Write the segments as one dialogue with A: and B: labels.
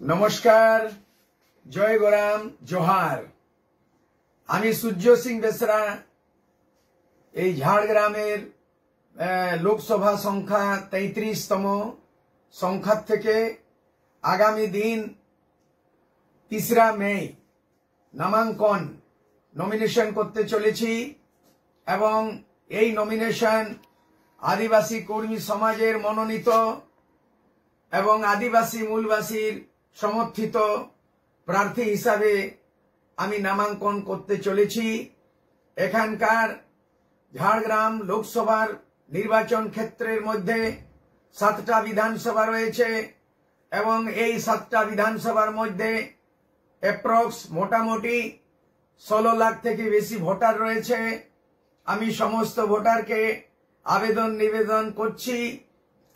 A: নমস্কার, জয় গোরাম, জোহার। আমি সূর্য সিং বেসরা এই ঝাড়গ্রামের লোকসভা সংখ্যা 33তম সংখ্যা থেকে আগামী দিন 3রা মে নামাঙ্কন নমিনেশন করতে চলেছি এবং এই নমিনেশন আদিবাসী কর্মী সমাজের মনোনীত এবং আদিবাসী মূলবাসীর সমর্থিত প্রার্থী হিসাবে আমি নামাঙ্কন করতে চলেছি। এখানকার ঝাড়গ্রাম লোকসভার নির্বাচন ক্ষেত্রের মধ্যে 7টা বিধানসভা রয়েছে এবং এই 7টা বিধানসভার মধ্যে অ্যাপ্রক্স মোটামুটি 16 লাখ থেকে বেশি ভোটার রয়েছে। আমি সমস্ত ভোটারকে আবেদন নিবেদন করছি,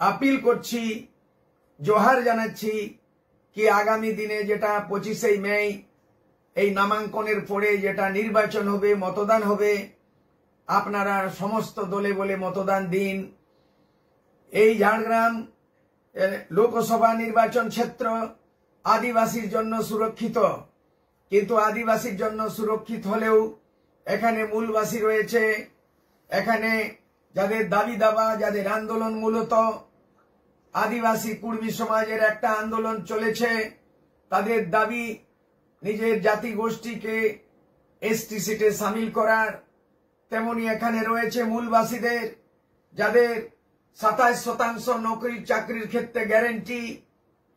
A: আপিল করছি, জোহার জানাচ্ছি কি আগামী দিনে যেটা 25শে মে এই নামাঙ্কনের পরে যেটা নির্বাচন হবে, মতদান হবে, আপনারা সমস্ত দলে বলে মতদান দিন। এই ঝাড়গ্রাম লোকসভা নির্বাচন ক্ষেত্র আদিবাসীর জন্য সুরক্ষিত, কিন্তু আদিবাসীর জন্য সুরক্ষিত হলেও এখানে মূলবাসী রয়েছে। এখানে যাদের দাবি দাবা, যাদের আন্দোলন মূলত আদিবাসী কুর্মী সমাজের একটা আন্দোলন চলেছে, তাদের দাবি নিজের জাতি গোষ্ঠীকে এসটি সিটে সামিল করার। তেমনি এখানে রয়েছে মূলবাসীদের যাদের 27% নকরি চাকরির ক্ষেত্রে গ্যারেন্টি,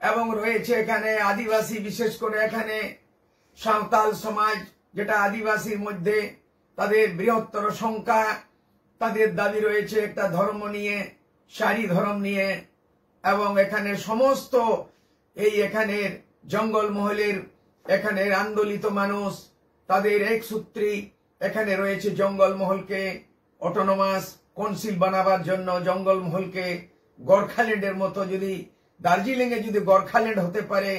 A: এবং রয়েছে এখানে আদিবাসী, বিশেষ করে এখানে সাঁওতাল সমাজ যেটা আদিবাসীর মধ্যে তাদের বৃহত্তর সংখ্যা। তাদের দাবি রয়েছে একটা ধর্ম নিয়ে, সারি ধর্ম নিয়ে, এবং এখানে সমস্ত এই এখানের জঙ্গলমহলের এখানের আন্দোলিত মানুষ তাদের এক সূত্রী এখানে রয়েছে জঙ্গলমহলকে অটোনোমাস কাউন্সিল বানাবার জন্য। জঙ্গলমহলকে গোর্খাল্যান্ডের মতো যদি দার্জিলিং এ যদি গোর্খাল্যান্ড হতে পারে,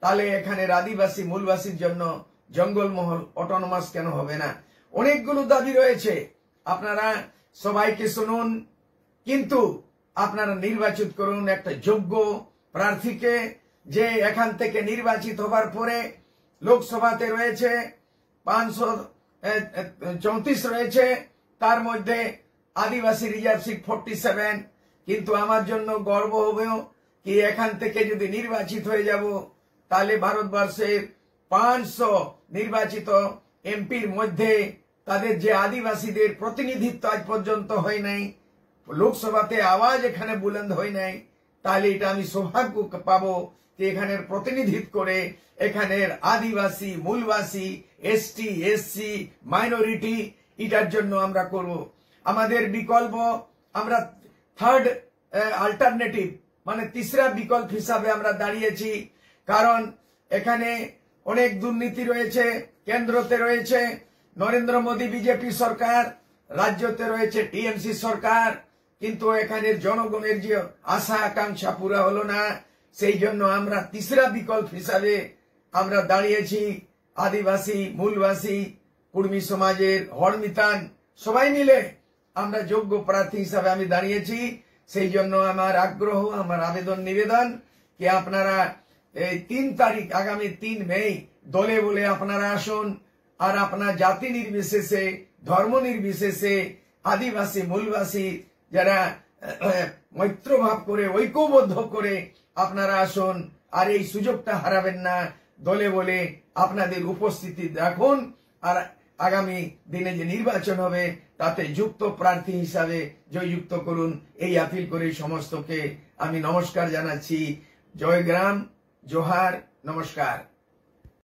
A: তাহলে এখানের আদিবাসী মূলবাসীর জন্য জঙ্গলমহল অটোনোমাস কেন হবে না? অনেকগুলো দাবি রয়েছে, আপনারা সবাইকে শুনুন, কিন্তু আপনারা নির্বাচিত করুন একটা যোগ্য প্রার্থীকে, যে এখান থেকে নির্বাচিত হবার পরে লোকসভাতে রয়েছে 534 রয়েছে, তার মধ্যে আদিবাসী রিজার্ভ সিট 47। কিন্তু আমার জন্য গর্ব হবে কি এখান থেকে যদি নির্বাচিত হয়ে যাব, তাহলে ভারতবর্ষের 500 নির্বাচিত এমপির মধ্যে তাদের যে আদিবাসীদের প্রতিনিধিত্ব আজ পর্যন্ত হয় নাই, লোকসভাতে আওয়াজ এখানে বুলন্দ হয় নাই, তাহলে এটা আমি সৌভাগ্য পাবো যে এখানের প্রতিনিধিত্ব করে এখানের আদিবাসী মূলবাসী এসটি এসসি মাইনরিটি এটার জন্য আমরা করব। আমাদের বিকল্প আমরা থার্ড অল্টারনেটিভ মানে 3রা বিকল্প হিসাবে আমরা দাঁড়িয়েছি, কারণ এখানে অনেক দুর্নীতি রয়েছে। কেন্দ্রতে রয়েছে নরেন্দ্র মোদী বিজেপি সরকার, রাজ্যতে রয়েছে টিএমসি সরকার, কিন্তু এখানে জনগণের যে আশা আকাঙ্ক্ষা পুরা হলো না। সেই জন্য আমরা 3রা বিকল্প হিসাবে আমরা দাঁড়িয়েছি। আদিবাসী মূলবাসী কুর্মী সমাজের হড়মিতান সবাই মিলে আমরা যোগ্য প্রার্থী হিসাবে আমি দাঁড়িয়েছি। সেই জন্য আমার আগ্রহ, আমার আবেদন নিবেদন কি আপনারা এই 3 তারিখ আগামী 3 মে দলে বলে আপনারা আসুন, আর আপনার জাতি নির্বিশেষে, ধর্ম নির্বিশেষে আদিবাসী মূলবাসী যারা মৈত্রভাব করে ঐক্যবদ্ধ করে আপনারা আসুন, আর এই সুযোগটা হারাবেন না। দলে বলে আপনাদের উপস্থিতি রাখুন, আর আগামী দিনে যে নির্বাচন হবে তাতে যুক্ত প্রার্থী হিসাবে জয়যুক্ত করুন। এই আপিল করে সমস্তকে আমি নমস্কার জানাচ্ছি। জয় গ্রাম, জোহার, নমস্কার।